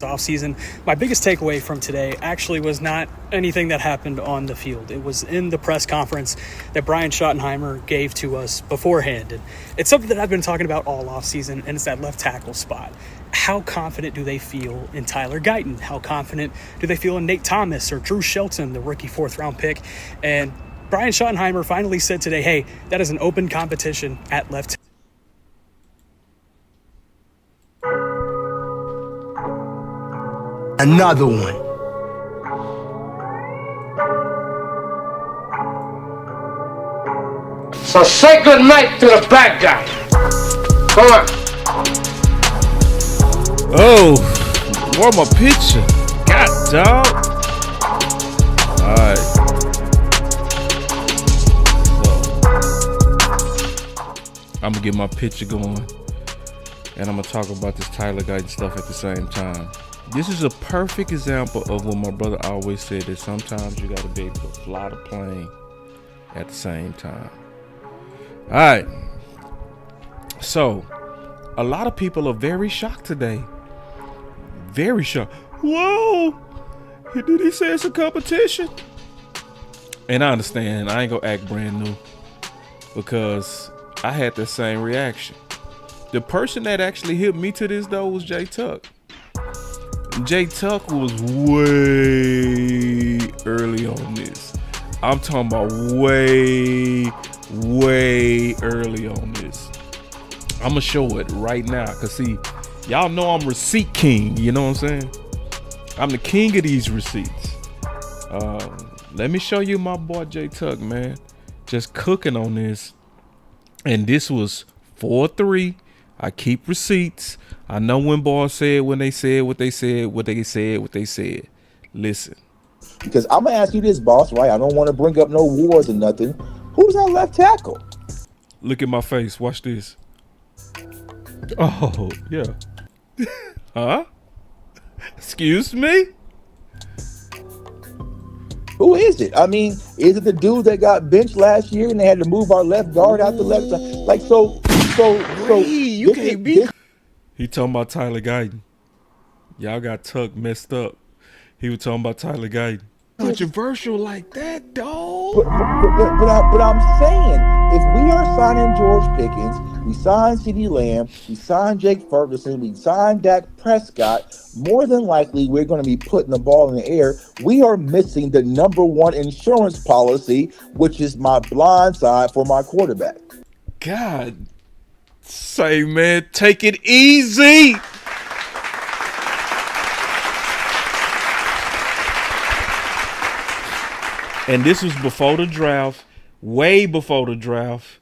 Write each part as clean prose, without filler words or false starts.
offseason. My biggest takeaway from today actually was not anything that happened on the field. It was in the press conference that Brian Schottenheimer gave to us beforehand. And it's something that I've been talking about all offseason, and it's that left tackle spot. How confident do they feel in Tyler Guyton? How confident do they feel in Nate Thomas or Drew Shelton, the rookie 4th-round pick? And Brian Schottenheimer finally said today, hey, that is an open competition at left. Another one. So say good night to the bad guy. Come on. Oh, more my picture. God, dog. All right. So, I'm gonna get my picture going, and I'm gonna talk about this Tyler Guyton stuff at the same time. This is a perfect example of what my brother always said, that sometimes you gotta be able to fly the plane at the same time. All right. So, a lot of people are very shocked today. Very shocked. Whoa! Did he say it's a competition? And I understand. I ain't gonna act brand new, because I had the same reaction. The person that actually hit me to this, though, was Jay Tuck. Jay Tuck was way early on this. I'm talking about way early on this. I'm gonna show it right now, cause see, y'all know I'm receipt king. You know what I'm saying? I'm the king of these receipts. Let me show you my boy Jay Tuck, man. Just cooking on this, and this was 4-3. I keep receipts. I know when boys said, when they said what they said, what they said, what they said. Listen. Because I'm going to ask you this, boss, right? I don't want to bring up no wars or nothing. Who's our left tackle? Look at my face. Watch this. Oh, yeah. Huh? Excuse me? Who is it? I mean, is it the dude that got benched last year and they had to move our left guard out the left side? Like, so. You can't be. He talking about Tyler Guyton. Y'all got Tuck messed up. He was talking about Tyler Guyton. Controversial like that, dog. But I'm saying, if we are signing George Pickens, we signed CeeDee Lamb, we signed Jake Ferguson, we signed Dak Prescott, more than likely we're going to be putting the ball in the air. We are missing the number one insurance policy, which is my blind side for my quarterback. God, say, man, take it easy. And this was before the draft, way before the draft,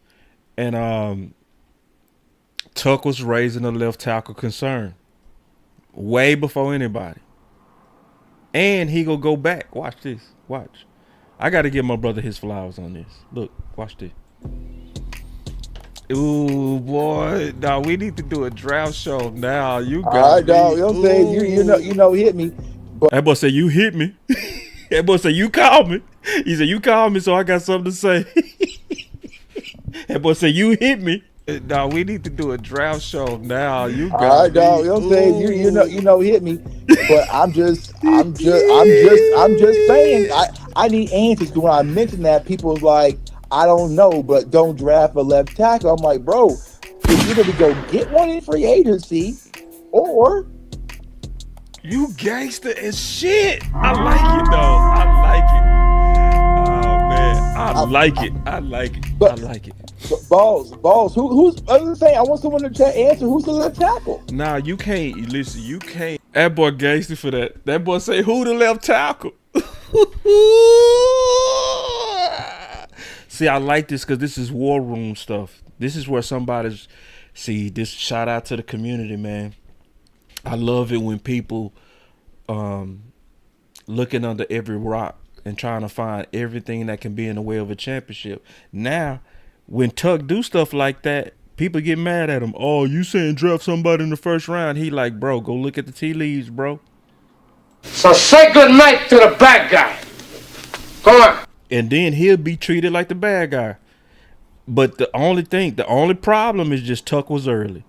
and Tuck was raising a left tackle concern, way before anybody. And he gonna go back. Watch this. Watch. I got to give my brother his flowers on this. Look, watch this. Ooh, boy. Now we need to do a draft show now. You got all right, dog. You know what I'm saying? You know, hit me. But that boy said, you hit me. That boy said, you called me. He said, you called me, so I got something to say. That boy said, you hit me. Now we need to do a draft show now. You got all right, dog. You know what I'm saying? You know, hit me. But I'm just saying. I need answers. When I mentioned that, people was like, I don't know, but don't draft a left tackle. I'm like, bro, you either go get one in free agency, or you gangster as shit. I like it though. I like it. Oh man, I like it. I like it. But, I like it. But balls. Who's? I'm saying, I want someone to answer. Who's the left tackle? Nah, you can't. Listen, you can't. That boy gangster for that. That boy say, who the left tackle? See, I like this because this is war room stuff. This is where somebody's. See, this shout out to the community, man. I love it when people looking under every rock and trying to find everything that can be in the way of a championship. Now, when Tuck do stuff like that, people get mad at him. Oh, you saying draft somebody in the first round? He like, bro, go look at the tea leaves, bro. So say good night to the bad guy. Come on. And then he'll be treated like the bad guy. But the only problem is just Tuck was early.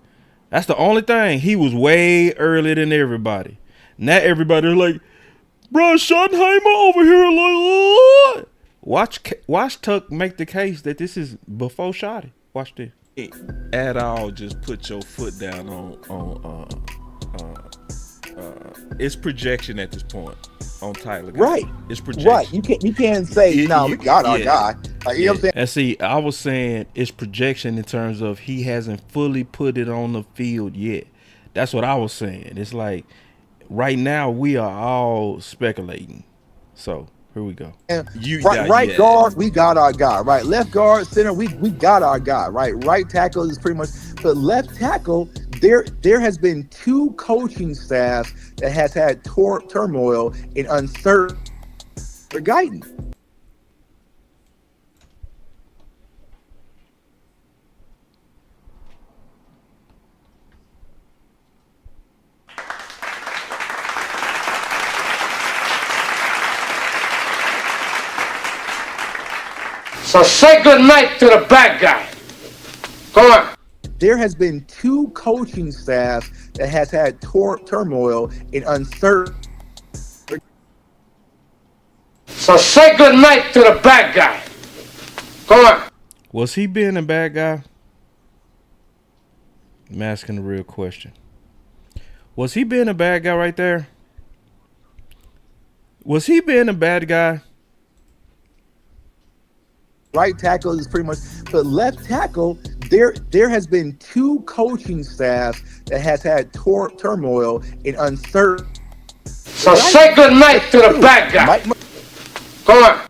That's the only thing. He was way earlier than everybody. Now everybody's like, bro, Schottenheimer over here like, watch Tuck make the case that this is before Shotty. Watch this. At all, just put your foot down on it's projection at this point on Tyler. Right. It's projection. Right. You can't say no. We got our guy. Like, you know what I'm saying? And see, I was saying it's projection in terms of he hasn't fully put it on the field yet. That's what I was saying. It's like right now we are all speculating. So here we go. Right guard, we got our guy. Right, left guard, center, we got our guy. Right tackle is pretty much. But left tackle, there has been 2 coaching staffs that has had turmoil and uncertainty for Guyton. So say good night to the bad guy. Go on. There has been 2 coaching staffs that has had turmoil and uncertainty. So say good night to the bad guy. Go on. Was he being a bad guy? I'm asking the real question. Was he being a bad guy right there? Was he being a bad guy? Right tackle is pretty much, but left tackle, there has been 2 coaching staffs that has had turmoil and uncertainty. So say good night to the bad guy. Go on.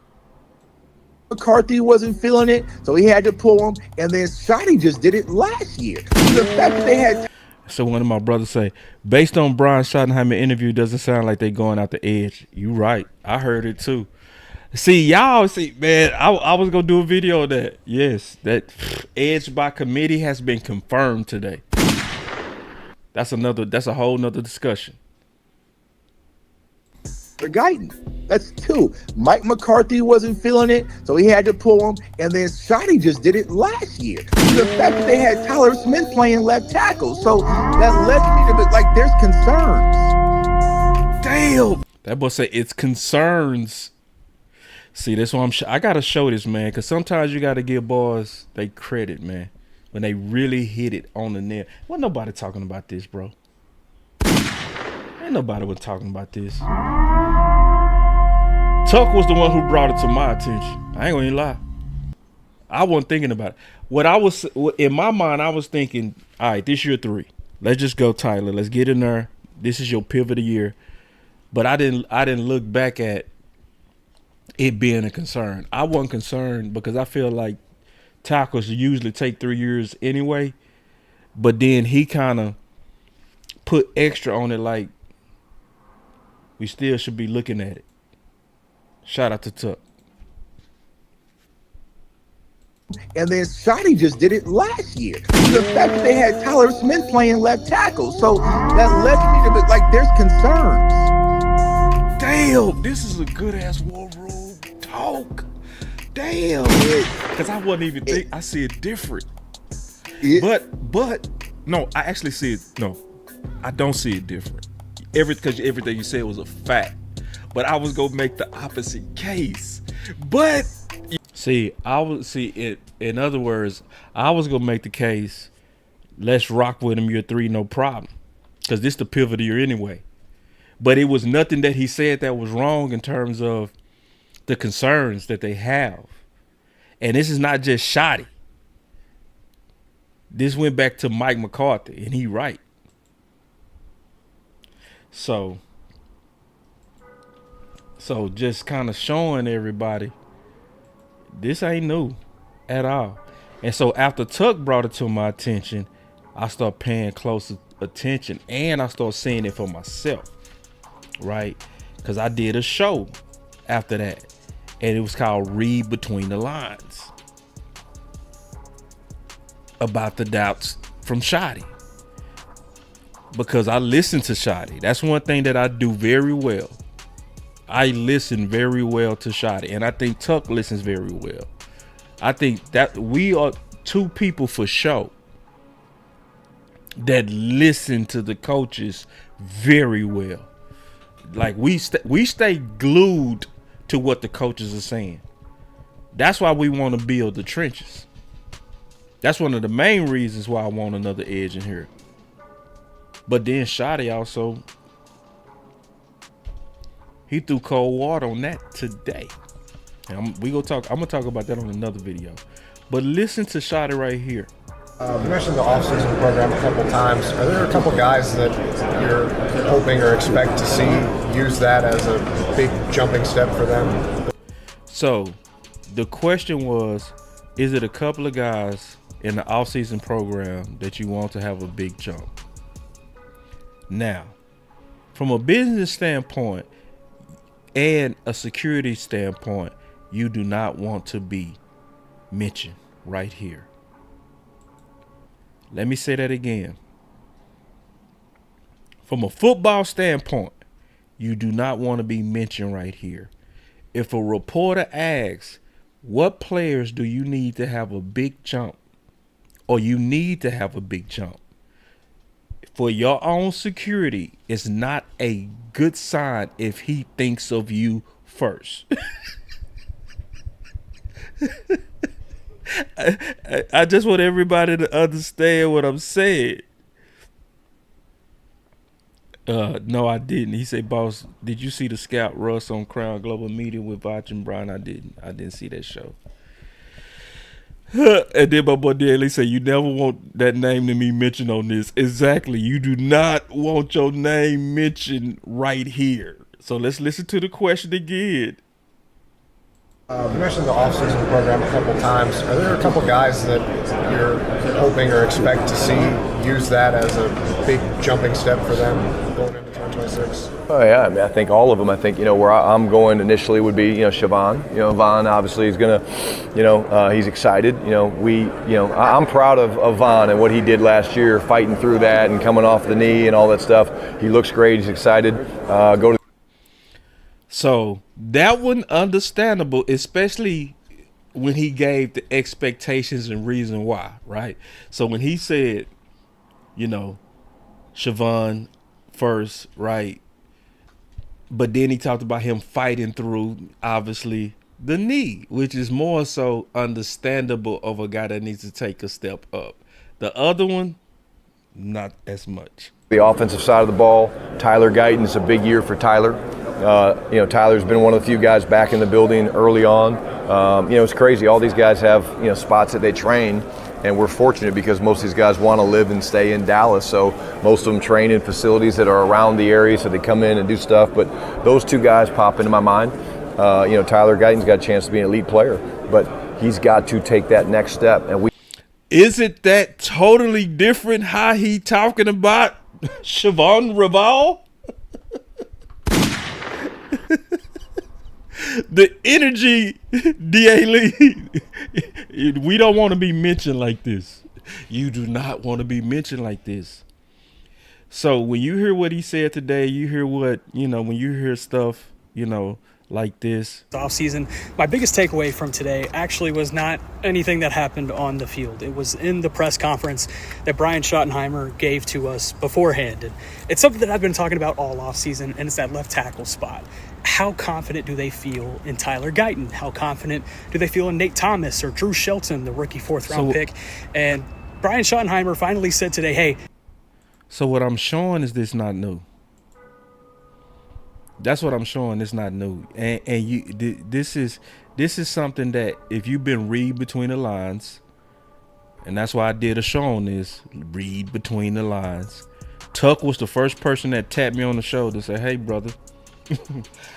McCarthy wasn't feeling it, so he had to pull him, and then Shotty just did it last year. The fact that they had. So one of my brothers say, based on Brian Schottenheimer interview, doesn't sound like they going out the edge. You right. I heard it too. See, y'all, man, I was going to do a video of that. Yes, that edge by committee has been confirmed today. That's a whole nother discussion. For Guyton, that's 2. Mike McCarthy wasn't feeling it, so he had to pull him, and then Shotty just did it last year. The fact that they had Tyler Smith playing left tackle, so that led me to like, there's concerns. Damn. That boy say it's concerns. See, that's why I gotta show this, man, because sometimes you gotta give boys they credit, man, when they really hit it on the nail. Wasn't nobody talking about this, bro. Ain't nobody was talking about this. Tuck was the one who brought it to my attention. I ain't gonna even lie. I wasn't thinking about it. In my mind, I was thinking, all right, this year 3. Let's just go, Tyler. Let's get in there. This is your pivot of year. But I didn't look back at it being a concern. I wasn't concerned because I feel like tackles usually take 3 years anyway. But then he kind of put extra on it, like we still should be looking at it. Shout out to Tuck. And then Shotty just did it last year. The fact that they had Tyler Smith playing left tackle, so that led me to like, there's concerns. Damn, this is a good ass war room talk. Damn, because I wasn't even think. I see it different. But no, I actually see it. No, I don't see it different. Because everything you said was a fact. But I was gonna make the opposite case. But in other words, I was gonna make the case. Let's rock with him year 3, no problem, because this the pivot year anyway. But it was nothing that he said that was wrong in terms of the concerns that they have. And this is not just Shotty. This went back to Mike McCarthy, and he right. So just kind of showing everybody this ain't new at all. And so after Tuck brought it to my attention, I start paying close attention, and I start seeing it for myself, right? Because I did a show after that, and it was called Read Between the Lines, about the doubts from Shotty. Because I listen to Shotty. That's one thing that I do very well. I listen very well to Shotty, and I think Tuck listens very well. I think that we are 2 people for sure that listen to the coaches very well. Like we stay glued to what the coaches are saying. That's why we want to build the trenches. That's one of the main reasons why I want another edge in here. But then Shotty also, he threw cold water on that today. And I'm gonna talk about that on another video. But listen to Shotty right here. You mentioned the offseason program a couple times. Are there a couple guys that you're hoping or expect to see use that as a big jumping step for them? So the question was, is it a couple of guys in the offseason program that you want to have a big jump? Now, from a business standpoint and a security standpoint, you do not want to be mentioned right here. Let me say that again. From a football standpoint, you do not want to be mentioned right here. If a reporter asks, what players do you need to have a big jump, or you need to have a big jump, for your own security, it's not a good sign if he thinks of you first. I just want everybody to understand what I'm saying. No, I didn't. He said, boss, did you see the Scout Russ on Crown Global Media with Vach and Brian? I didn't see that show. And then my boy Daly said, you never want that name to be mentioned on this. Exactly. You do not want your name mentioned right here. So let's listen to the question again. You mentioned the offseason program a couple times. Are there a couple guys that you're hoping or expect to see use that as a big jumping step for them going into 2026? Oh yeah, I mean, I think all of them. I think where I'm going initially would be Siobhan. Von obviously is gonna, he's excited. I'm proud of Von and what he did last year, fighting through that and coming off the knee and all that stuff. He looks great. He's excited. So that one understandable, especially when he gave the expectations and reason why, right? So when he said, Siobhan first, right? But then he talked about him fighting through, obviously, the knee, which is more so understandable of a guy that needs to take a step up. The other one, not as much. The offensive side of the ball, Tyler Guyton, is a big year for Tyler. Tyler's been one of the few guys back in the building early on. It's crazy. All these guys have, spots that they train, and we're fortunate because most of these guys want to live and stay in Dallas. So most of them train in facilities that are around the area, so they come in and do stuff. But those two guys pop into my mind. Tyler Guyton's got a chance to be an elite player, but he's got to take that next step. And is it that totally different how he talking about Siobhan Raval? The energy, D.A. Lee, we don't want to be mentioned like this. You do not want to be mentioned like this. So when you hear what he said today, you hear what, when you hear stuff, like this. Offseason, my biggest takeaway from today actually was not anything that happened on the field. It was in the press conference that Brian Schottenheimer gave to us beforehand. And it's something that I've been talking about all offseason, and it's that left tackle spot. How confident do they feel in Tyler Guyton? How confident do they feel in Nate Thomas or Drew Shelton, the rookie fourth-round pick? And Brian Schottenheimer finally said today, hey. So what I'm showing is this not new. That's what I'm showing. It's not new, this is something that if you've been read between the lines, and that's why I did a show on this. Read between the lines. Tuck was the first person that tapped me on the shoulder to say, "Hey, brother,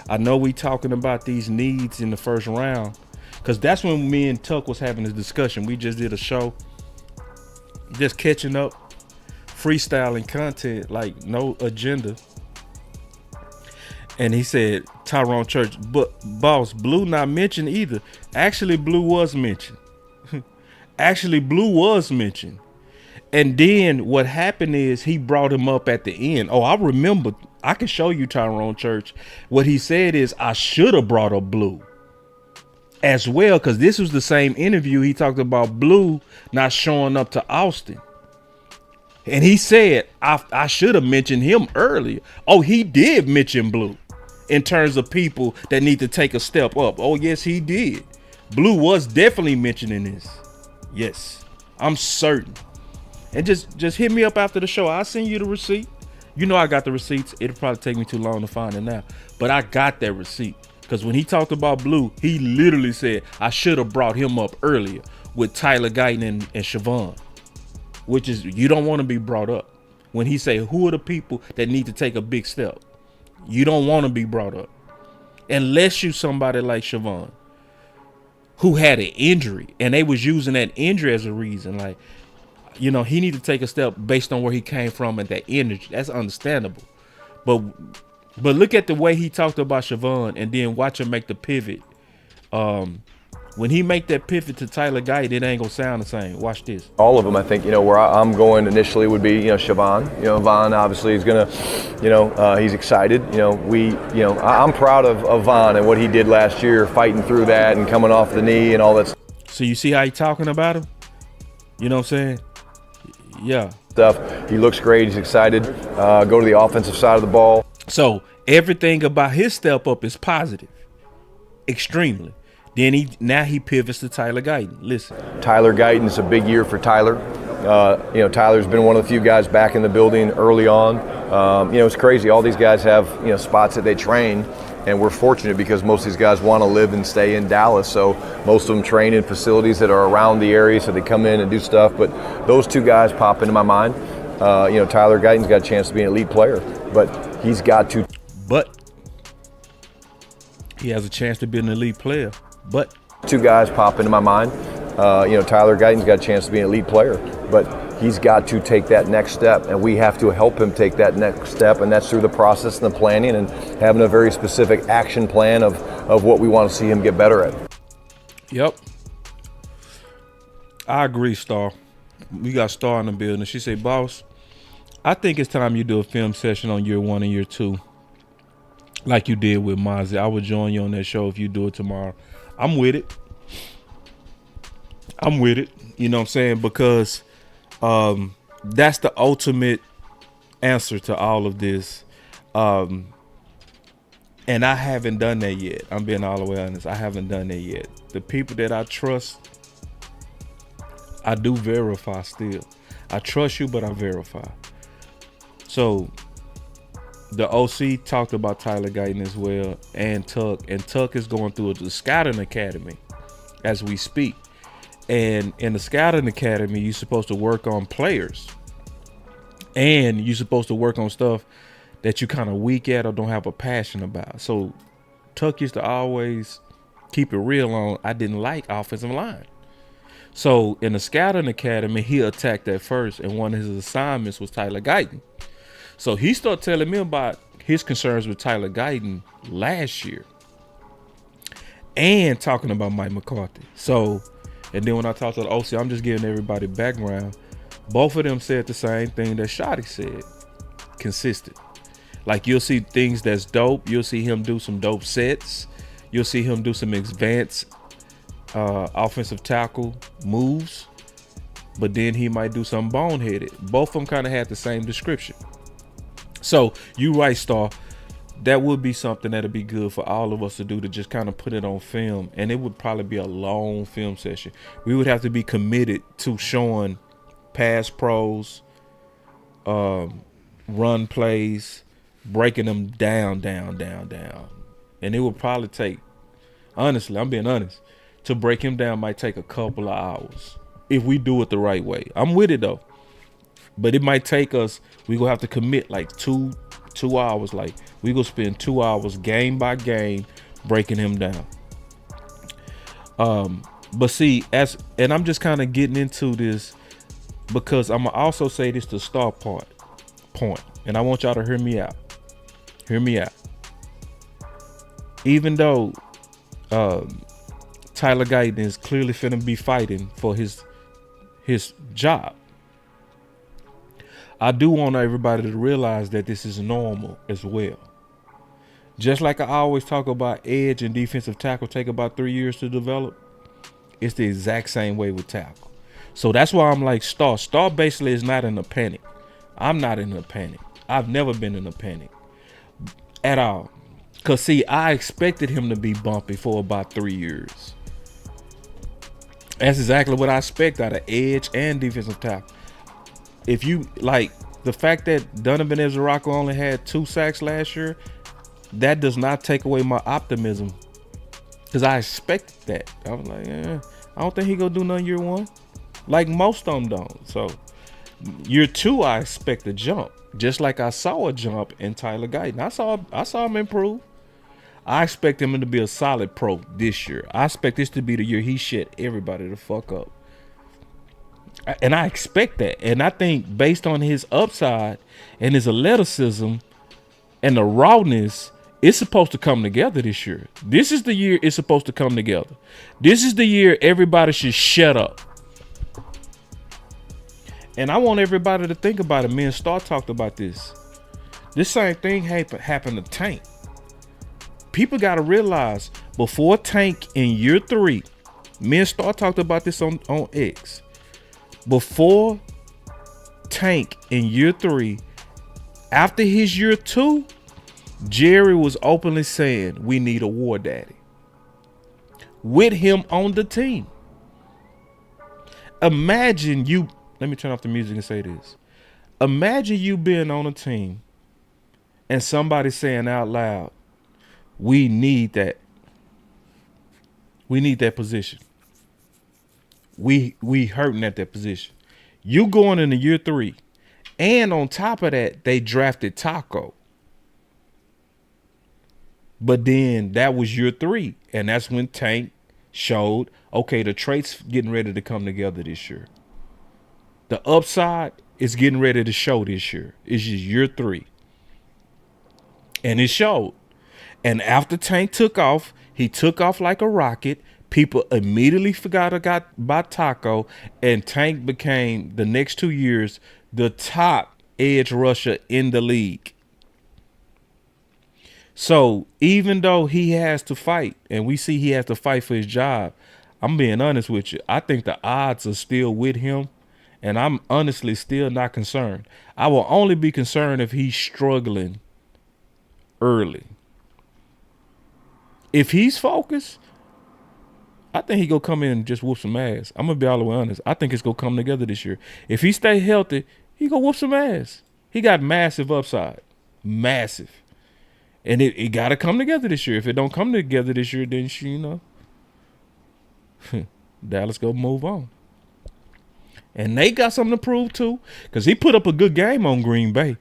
I know we talking about these needs in the first round," because that's when me and Tuck was having this discussion. We just did a show, just catching up, freestyling content, like no agenda. And he said, Tyrone Church, but boss, Blue not mentioned either. Actually, Blue was mentioned. And then what happened is he brought him up at the end. Oh, I remember. I can show you Tyrone Church. What he said is, I should have brought up Blue as well, because this was the same interview. He talked about Blue not showing up to Austin. And he said, I should have mentioned him earlier. Oh, he did mention Blue in terms of people that need to take a step up. Oh, yes, he did. Blue was definitely mentioning this. Yes, I'm certain. And just hit me up after the show. I'll send you the receipt. You know I got the receipts. It'll probably take me too long to find it now. But I got that receipt. Because when he talked about Blue, he literally said, I should have brought him up earlier with Tyler Guyton and Siobhan. Which is, you don't want to be brought up. When he say, who are the people that need to take a big step? You don't want to be brought up. Unless you somebody like Siobhan, who had an injury. And they was using that injury as a reason. Like, you know, he need to take a step based on where he came from and that energy. That's understandable. But look at the way he talked about Siobhan and then watch him make the pivot. When he make that pivot to Tyler Guyton, it ain't gonna sound the same. Watch this. All of them, I think, you know, where I'm going initially would be, you know, Siobhan. You know, Vaughn obviously is gonna, you know, he's excited. You know, I'm proud of Vaughn and what he did last year, fighting through that and coming off the knee and all that So you see how he talking about him? You know what I'm saying? Yeah. stuff. He looks great. He's excited. Go to the offensive side of the ball. So everything about his step up is positive, extremely. Then he pivots to Tyler Guyton. Listen, Tyler Guyton, it's a big year for Tyler. You know, Tyler's been one of the few guys back in the building early on. You know, it's crazy. All these guys have, you know, spots that they train, and we're fortunate because most of these guys want to live and stay in Dallas. So most of them train in facilities that are around the area, so they come in and do stuff. But those two guys pop into my mind. You know, Tyler Guyton's got a chance to be an elite player, but he's got to. but he has a chance to be an elite player. But two guys pop into my mind. You know, Tyler Guyton's got a chance to be an elite player, but he's got to take that next step, and we have to help him take that next step, and that's through the process and the planning and having a very specific action plan of what we want to see him get better at. Yep. I agree, Star. We got Star in the building. She said, boss, I think it's time you do a film session on year 1 and year 2. Like you did with Mozzie. I would join you on that show if you do it tomorrow. I'm with it. You know what I'm saying? Because that's the ultimate answer to all of this. And I haven't done that yet. I'm being all the way honest. I haven't done that yet. The people that I trust, I do verify still. I trust you, but I verify. So the OC talked about Tyler Guyton as well, and Tuck is going through the scouting academy as we speak. And in the scouting academy, you're supposed to work on players, and you're supposed to work on stuff that you kind of weak at or don't have a passion about. So Tuck used to always keep it real on, I didn't like offensive line. So in the scouting academy, he attacked that first, and one of his assignments was Tyler Guyton. So he started telling me about his concerns with Tyler Guyton last year and talking about Mike McCarthy. So, and then when I talked to the OC, I'm just giving everybody background. Both of them said the same thing that Shotty said, consistent. Like, you'll see things that's dope. You'll see him do some dope sets. You'll see him do some advanced offensive tackle moves. But then he might do something boneheaded. Both of them kind of had the same description. So you right, Star. That would be something that'd be good for all of us to do, to just kind of put it on film. And it would probably be a long film session. We would have to be committed to showing pass pros, run plays, breaking them down. And it would probably take, honestly, I'm being honest, to break him down might take a couple of hours if we do it the right way. I'm with it though. But it might take us, we gonna have to commit like two hours. Like, we gonna spend 2 hours game by game breaking him down. But see, and I'm just kind of getting into this because I'm gonna also say this to Star point, and I want y'all to hear me out. Even though Tyler Guyton is clearly finna be fighting for his job, I do want everybody to realize that this is normal as well. Just like I always talk about edge and defensive tackle take about 3 years to develop, it's the exact same way with tackle. So that's why I'm like, Star basically is not in a panic. I'm not in a panic. I've never been in a panic at all. Cause see, I expected him to be bumpy for about 3 years. That's exactly what I expect out of edge and defensive tackle. If you like the fact that Donovan Ezerako only had 2 sacks last year, that does not take away my optimism. Cause I expected that. I was like, I don't think he gonna do nothing year 1. Like most of them don't. So year 2, I expect a jump. Just like I saw a jump in Tyler Guyton. I saw him improve. I expect him to be a solid pro this year. I expect this to be the year he shit everybody the fuck up. And I expect that. And I think based on his upside and his athleticism and the rawness, it's supposed to come together this year. This is the year it's supposed to come together. This is the year everybody should shut up. And I want everybody to think about it. Me and Star talked about this. This same thing happened to Tank. People got to realize before Tank in year 3, me and Star talked about this on X. Before Tank in year 3, after his year 2, Jerry was openly saying we need a war daddy with him on the team. Imagine you, let me turn off the music and say this. Imagine you being on a team and somebody saying out loud, we need that. We need that position. We hurting at that position. You going into year 3. And on top of that, they drafted Taco. But then that was year 3. And that's when Tank showed, okay, the traits getting ready to come together this year. The upside is getting ready to show this year. It's just year 3. And it showed. And after Tank took off, he took off like a rocket. People immediately forgot about Taco, and Tank became, the next 2 years, the top edge rusher in the league. So even though he has to fight, and we see he has to fight for his job, I'm being honest with you. I think the odds are still with him, and I'm honestly still not concerned. I will only be concerned if he's struggling early. If he's focused, I think he gonna come in and just whoop some ass. I'm gonna be all the way honest. I think it's gonna come together this year. If he stay healthy, he gonna whoop some ass. He got massive upside, massive, and it gotta come together this year. If it don't come together this year, then Dallas go move on. And they got something to prove too, because he put up a good game on Green Bay.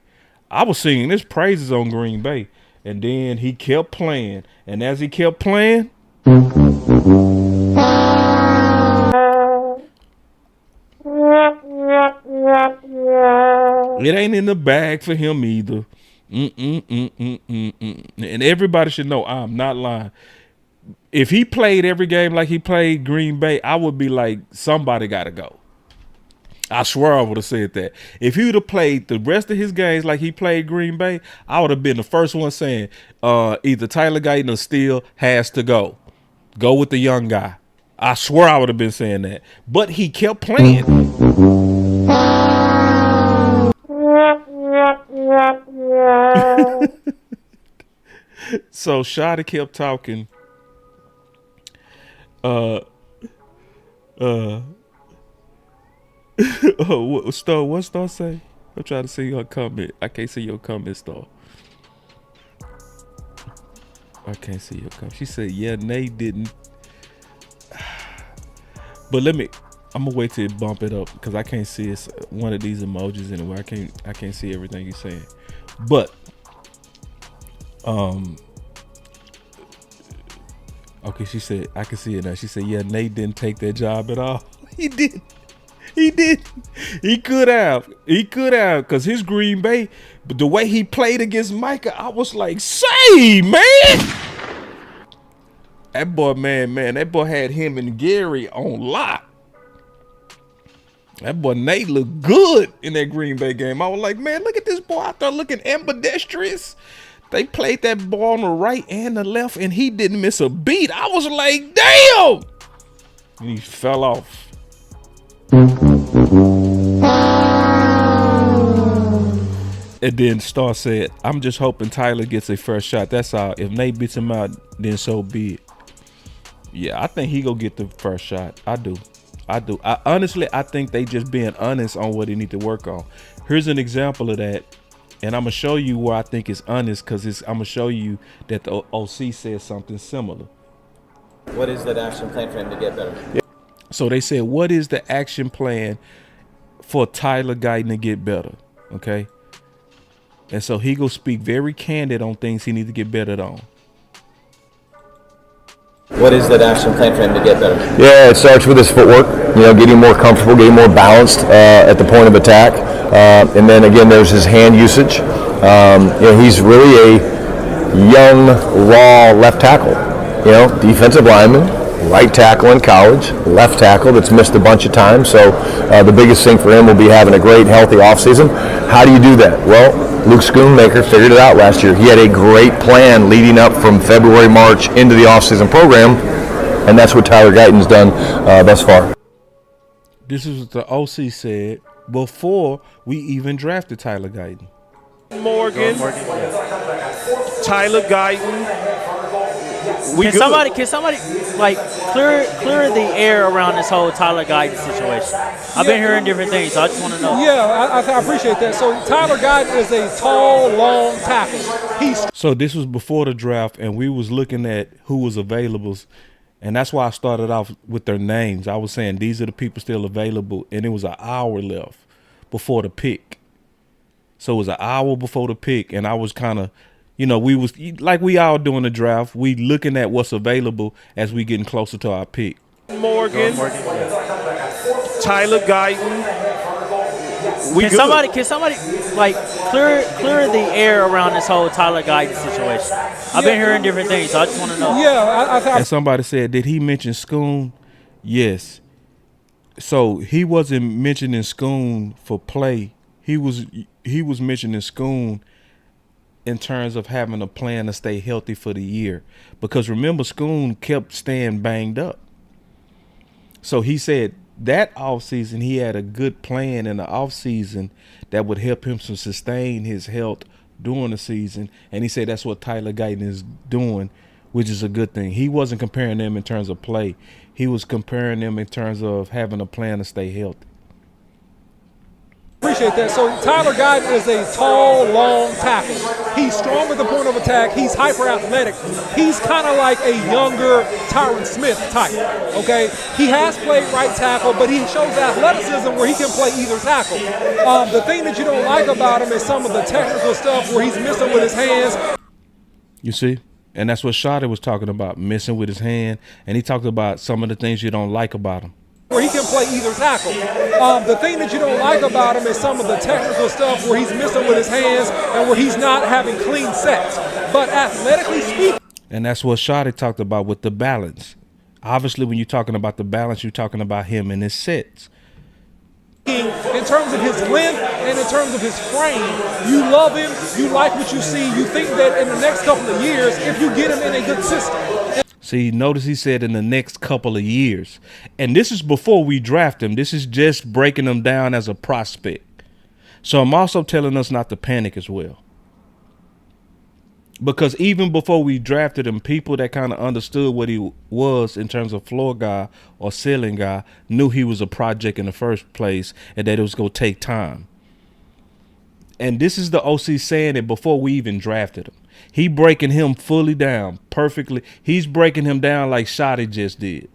I was singing his praises on Green Bay. And then he kept playing. And as he kept playing, it ain't in the bag for him either. And everybody should know I'm not lying. If he played every game like he played Green Bay, I would be like, somebody got to go. I swear I would have said that. If he would have played the rest of his games like he played Green Bay, I would have been the first one saying either Tyler Guyton or Steele has to go. Go with the young guy. I swear I would have been saying that. But he kept playing. So Shotty kept talking. What's Star say? I'm trying to see your comment. I can't see your comment, Star. I can't see your comment. She said, yeah, Nate didn't. But I'm gonna wait till it bump it up because I can't see it's one of these emojis anyway. I can't see everything you're saying. But okay, she said I can see it now. She said, yeah, Nate didn't take that job at all. He did. He did. He could have. Because his Green Bay, but the way he played against Micah, I was like, say, man. That boy, man, that boy had him and Gary on lock. That boy Nate looked good in that Green Bay game. I was like, man, look at this boy out there looking ambidextrous. They played that ball on the right and the left, and he didn't miss a beat. I was like, damn. And he fell off. And then Star said, I'm just hoping Tyler gets a first shot. That's all. If Nate beats him out, then so be it. Yeah, I think he go get the first shot. I do. Honestly, I think they just being honest on what they need to work on. Here's an example of that. And I'm going to show you where I think it's honest, because I'm going to show you that the OC says something similar. What is that action plan for him to get better? Yeah. So they said, what is the action plan for Tyler Guyton to get better? Okay. And so he go speak very candid on things he needs to get better on. What is that action plan for him to get better? Yeah, it starts with his footwork, getting more comfortable, getting more balanced at the point of attack. And then again, there's his hand usage. He's really a young, raw left tackle. Defensive lineman, right tackle in college, left tackle that's missed a bunch of times. So the biggest thing for him will be having a great, healthy offseason. How do you do that? Well, Luke Schoonmaker figured it out last year. He had a great plan leading up from February, March into the offseason program, and that's what Tyler Guyton's done thus far. This is what the OC said before we even drafted Tyler Guyton. Morgan. Tyler Guyton. Can somebody like clear the air around this whole Tyler Guyton situation? I've been hearing different things, so I just want to know. Yeah, I appreciate that. So Tyler Guyton is a tall, long tackle. So this was before the draft, and we was looking at who was available, and that's why I started off with their names. I was saying these are the people still available, and it was an hour left before the pick. So it was an hour before the pick, and I was kind of, we was like we all doing the draft. We looking at what's available as we getting closer to our pick. Morgan. Tyler Guyton. Can somebody like clear the air around this whole Tyler Guyton situation? I've been hearing different things, so I just want to know. Yeah, and somebody said, did he mention Schoon? Yes. So he wasn't mentioning Schoon for play. He was mentioning Schoon in terms of having a plan to stay healthy for the year. Because remember, Schoon kept staying banged up. So he said that offseason he had a good plan in the offseason that would help him to sustain his health during the season. And he said that's what Tyler Guyton is doing, which is a good thing. He wasn't comparing them in terms of play. He was comparing them in terms of having a plan to stay healthy. Appreciate that. So Tyler Guyton is a tall, long tackle. He's strong at the point of attack. He's hyper athletic. He's kind of like a younger Tyron Smith type. Okay, he has played right tackle, but he shows athleticism where he can play either tackle. The thing that you don't like about him is some of the technical stuff where he's missing with his hands. You see, and that's what Schotter was talking about, missing with his hand, and he talked about some of the things you don't like about him. Where he can play either tackle. The thing that you don't like about him is some of the technical stuff where he's missing with his hands and where he's not having clean sets. But athletically speaking. And that's what Shotty talked about with the balance. Obviously, when you're talking about the balance, you're talking about him and his sets. In terms of his length and in terms of his frame, you love him, you like what you see, you think that in the next couple of years, if you get him in a good system. See, notice he said in the next couple of years. And this is before we draft him. This is just breaking him down as a prospect. So I'm also telling us not to panic as well. Because even before we drafted him, people that kind of understood what he was in terms of floor guy or ceiling guy knew he was a project in the first place and that it was going to take time. And this is the OC saying it before we even drafted him. He breaking him fully down perfectly. He's breaking him down like Shotty just did.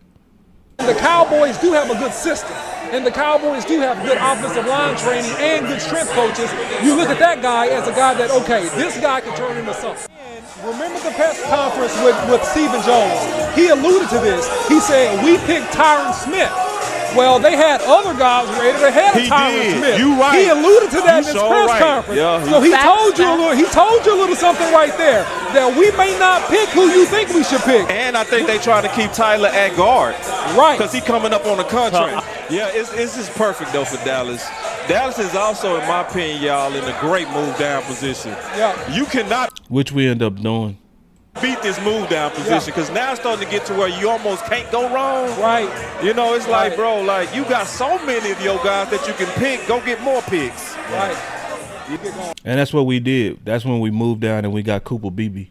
The Cowboys do have a good system, and the Cowboys do have good offensive line training and good strength coaches. You look at that guy as a guy that, okay, this guy can turn into something. And remember the press conference with Stephen Jones? He alluded to this. He said, we picked Tyron Smith. Well, they had other guys rated ahead of Tyron Smith. You right. He alluded to that in his press conference. Yeah, so he told you a little something right there that we may not pick who you think we should pick. And I think they trying to keep Tyler at guard. Right. Because he coming up on the contract. Yeah, it's just perfect though for Dallas. Dallas is also, in my opinion, y'all, in a great move down position. Yeah. You cannot, which we end up doing, beat this move down position because now it's starting to get to where you almost can't go wrong. Right. You know, it's like, bro, like you got so many of your guys that you can pick. Go get more picks. Right. And that's what we did. That's when we moved down and we got Cooper BB.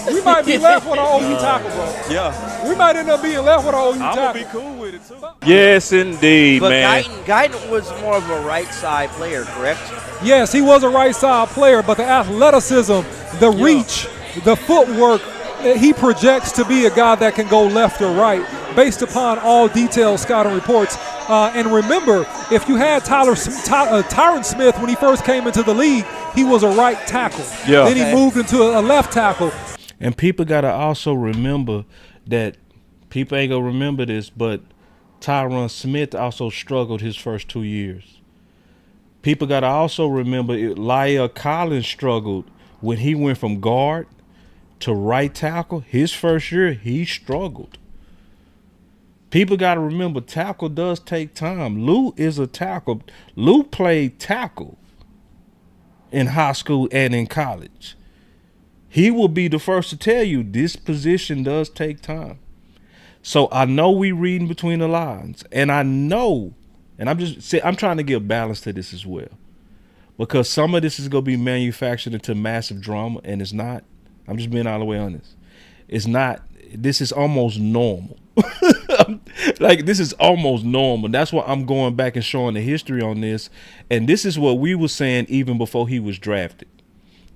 We might be left with our OU tackle, bro. Yeah. We might end up being left with our OU tackle. I'm going to be cool with it, too. Yes, indeed, but man. Guyton was more of a right side player, correct? Yes, he was a right side player, but the athleticism, the reach, the footwork, he projects to be a guy that can go left or right based upon all detailed scouting reports. And remember, if you had Tyron Smith when he first came into the league, he was a right tackle. Yeah. Then he moved into a left tackle. And people got to also remember that people ain't going to remember this, but Tyron Smith also struggled his first 2 years. People got to also remember Lyle Collins struggled when he went from guard to right tackle. His first year, he struggled. People got to remember tackle does take time. Lou is a tackle. Lou played tackle in high school and in college. He will be the first to tell you this position does take time. So I know we reading between the lines, and I know, and I'm trying to give balance to this as well, because some of this is going to be manufactured into massive drama, and it's not. I'm just being all the way honest. It's not. This is almost normal. Like, this is almost normal. That's why I'm going back and showing the history on this, and this is what we were saying even before he was drafted.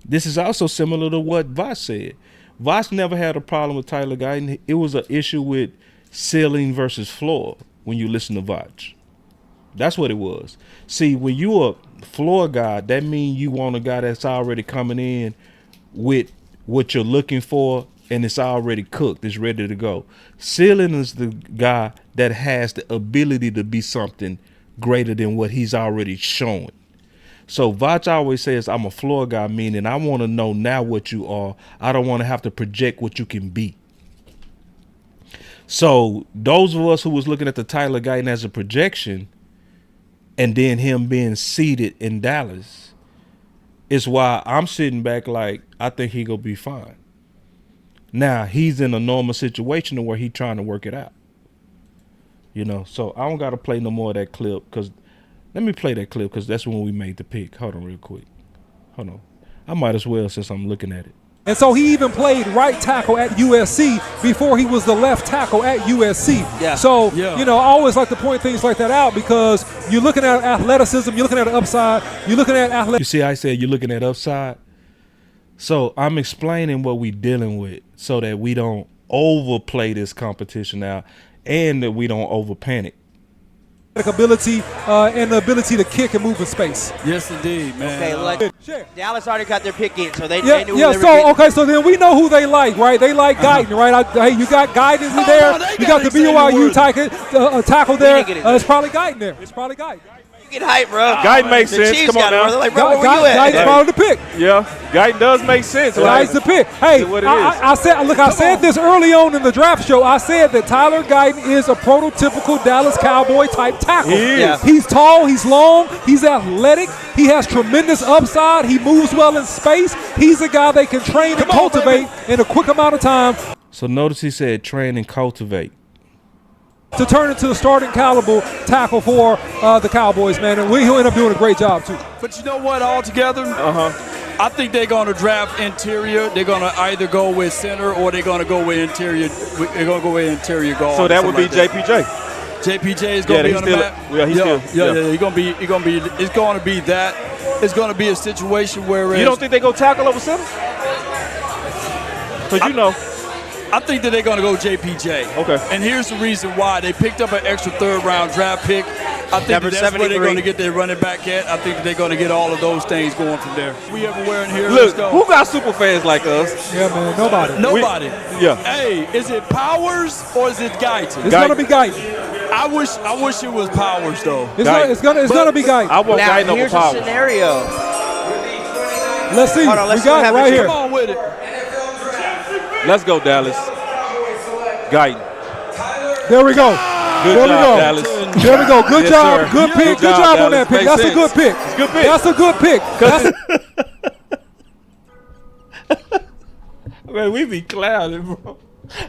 This is also similar to what Voss said. Voss never had a problem with Tyler Guyton. It was an issue with ceiling versus floor when you listen to Voss. That's what it was. See, when you're a floor guy, that means you want a guy that's already coming in with what you're looking for, and it's already cooked. It's ready to go. Ceiling is the guy that has the ability to be something greater than what he's already showing. So Vach always says, I'm a floor guy, meaning I want to know now what you are. I don't want to have to project what you can be. So those of us who was looking at the Tyler Guyton as a projection and then him being seated in Dallas is why I'm sitting back like, I think he going to be fine. Now, he's in a normal situation where he's trying to work it out. You know, so I don't got to play no more of that clip because let me play that clip because that's when we made the pick. Hold on real quick. Hold on. I might as well since I'm looking at it. And so he even played right tackle at USC before he was the left tackle at USC. Yeah. So, you know, I always like to point things like that out because you're looking at athleticism, you're looking at upside, you're looking at athleticism. You see, I said you're looking at upside. So I'm explaining what we're dealing with so that we don't overplay this competition out and that we don't over panic. Ability and the ability to kick and move in space. Yes, indeed, man. Okay, look, Dallas already got their pick in, so they knew who yeah. they were So getting. okay, so then we know who they like, right? They like Guyton, right? Hey, you got Guyton there. You got the BYU tackle there. It's probably Guyton there. It's probably Guyton. You get hype, bro. Guyton makes The sense. Chiefs Come on got it, now. bro. They're like, bro, where you at? Guyton's probably the pick. Yeah, Guyton does make sense. Guyton's the pick. Hey, I said this early on in the draft show. I said that Tyler Guyton is a prototypical Dallas Cowboy type tackle. He is. Yeah. He's tall, he's long, he's athletic, he has tremendous upside, he moves well in space. He's a guy they can train and cultivate in a quick amount of time. So notice he said train and cultivate. To turn into a starting caliber tackle for the Cowboys, man. And he'll end up doing a great job, too. But you know what, altogether? I think they're going to draft interior. They're going to either go with center or they're going to go with interior. They're going to go with interior guard. So that would be JPJ. JPJ is going to be on the map. Yeah, he's still. He's going to be. It's going to be that. It's going to be a situation where You don't think they go tackle over center? Because you know. I think that they're going to go JPJ. Okay. And here's the reason why. They picked up an extra third-round draft pick. I think that's where they're going to get their running back at. I think that they're going to get all of those things going from there. We everywhere in here. Look, Let's go. who got super fans like us? Yeah, man, nobody. Nobody. Yeah. Hey, is it Powers or is it Guyton? It's going to be Guyton. I wish it was Powers though. It's gonna be Guyton. I want Now, Guyton over here's a Powers. scenario. Let's see. Hold on, let's we got see it what right happens here. Come on with it. Let's go, Dallas. Guyton. There we go. Good there job, we go. Dallas. There we go. Good Yes, job. sir. Good pick. Good job on that pick. Makes That's a good pick. It's a good pick. That's a good pick. Man, we be clouding, bro.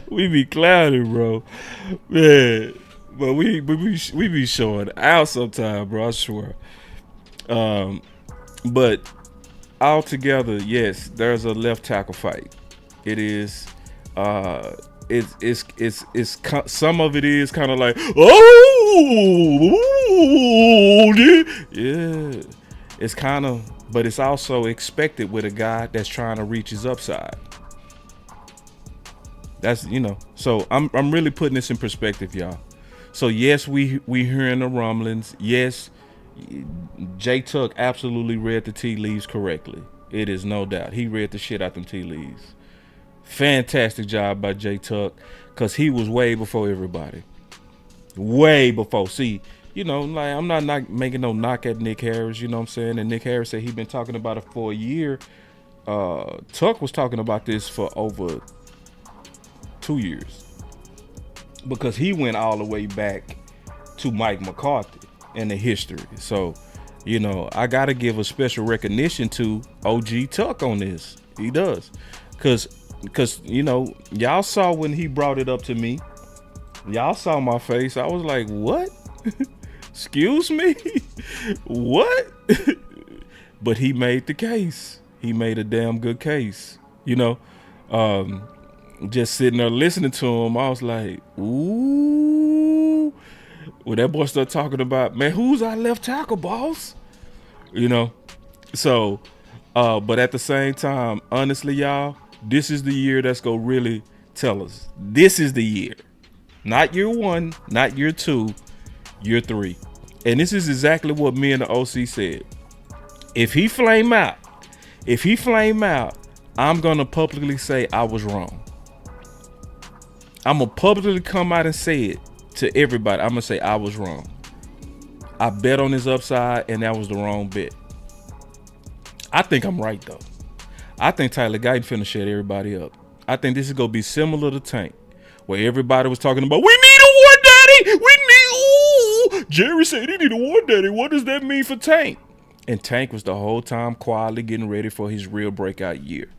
We be clouding, bro. Man, But we be showing out sometime, bro. I swear. But altogether, yes, there's a left tackle fight. It is. It's some of it is kind of like, yeah. It's kind of, but it's also expected with a guy that's trying to reach his upside. That's, so I'm really putting this in perspective, y'all. So yes, we hearing the rumblings. Yes, Jay Tuck absolutely read the tea leaves correctly. It is no doubt. He read the shit out them tea leaves. Fantastic job by Jay Tuck, because he was way before everybody. Way before. See, like, I'm not making no knock at Nick Harris, you know what I'm saying? And Nick Harris said he'd been talking about it for a year. Tuck was talking about this for over 2 years, because he went all the way back to Mike McCarthy and the history. So, I got to give a special recognition to OG Tuck on this. He does. Because y'all saw when he brought it up to me. Y'all saw my face. I was like, what? Excuse me? What? But he made the case. He made a damn good case. Just sitting there listening to him, I was like, ooh. When that boy started talking about, man, who's our left tackle, boss? So, but at the same time, honestly, y'all, this is the year that's going to really tell us. This is the year. Not year 1, not year 2, year 3. And this is exactly what me and the OC said. If he flame out, I'm going to publicly say I was wrong. I'm going to publicly come out and say it to everybody. I'm going to say I was wrong. I bet on his upside, and that was the wrong bet. I think I'm right, though. I think Tyler Guyton finna shut everybody up. I think this is going to be similar to Tank, where everybody was talking about, we need a war daddy! Jerry said he need a war daddy. What does that mean for Tank? And Tank was the whole time quietly getting ready for his real breakout year.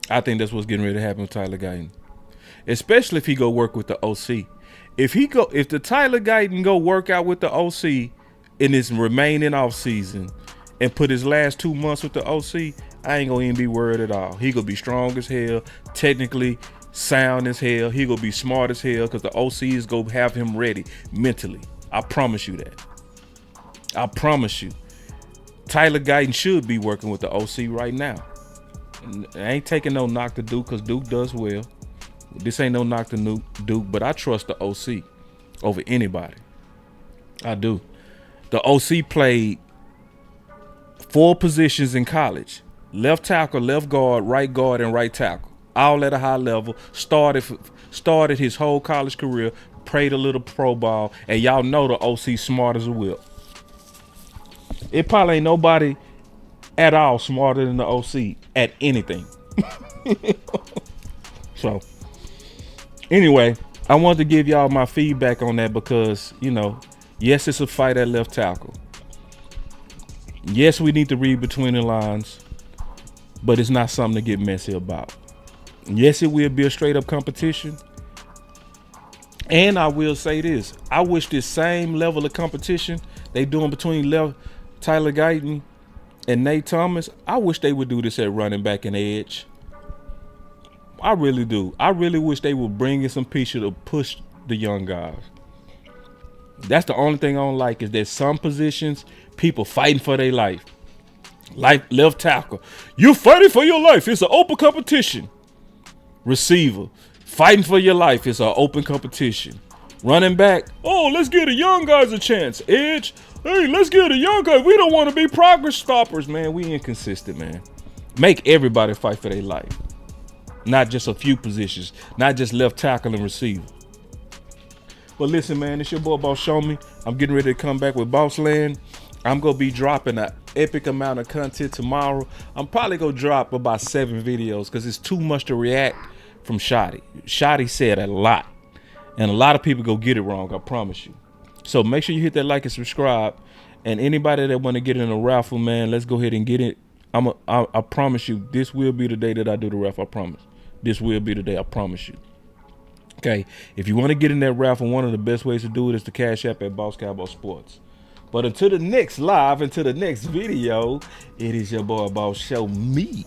I think that's what's getting ready to happen with Tyler Guyton. Especially if he go work with the OC. If the Tyler Guyton go work out with the OC in his remaining off season and put his last 2 months with the OC, I ain't gonna even be worried at all. He gonna be strong as hell, technically sound as hell. He gonna be smart as hell, because the OC is gonna have him ready mentally. I promise you that. I promise you. Tyler Guyton should be working with the OC right now. And I ain't taking no knock to Duke, because Duke does well. This ain't no knock to Duke, but I trust the OC over anybody. I do. The OC played 4 positions in college: left tackle, left guard, and right tackle, all at a high level. Started his whole college career, played a little pro ball, and y'all know the OC smart as a whip. It probably ain't nobody at all smarter than the OC at anything. So, anyway, I wanted to give y'all my feedback on that, because, yes, it's a fight at left tackle. Yes, we need to read between the lines, but it's not something to get messy about. Yes, it will be a straight up competition. And I will say this: I wish this same level of competition they doing between Tyler Guyton and Nate Thomas, I wish they would do this at running back and edge. I really do. I really wish they would bring in some pieces to push the young guys. That's the only thing I don't like, is that some positions, people fighting for their life. Like left tackle, you're fighting for your life. It's an open competition. Receiver, fighting for your life. It's an open competition. Running back, oh, let's give the young guys a chance. Edge, hey, let's give the young guys. We don't want to be progress stoppers, man. We inconsistent, man. Make everybody fight for their life. Not just a few positions. Not just left tackle and receiver. But listen, man, it's your boy Boss Show Me. I'm getting ready to come back with Boss Land. I'm going to be dropping an epic amount of content tomorrow. I'm probably going to drop about 7 videos, because it's too much to react from Shotty. Shotty said a lot. And a lot of people go get it wrong, I promise you. So make sure you hit that like and subscribe. And anybody that want to get in a raffle, man, let's go ahead and get it. I promise you, this will be the day that I do the raffle. I promise. This will be the day. I promise you. Okay, if you want to get in that raffle, one of the best ways to do it is to Cash App at Boss Cowboy Sports. But until the next live, until the next video, it is your boy Boss. Show me.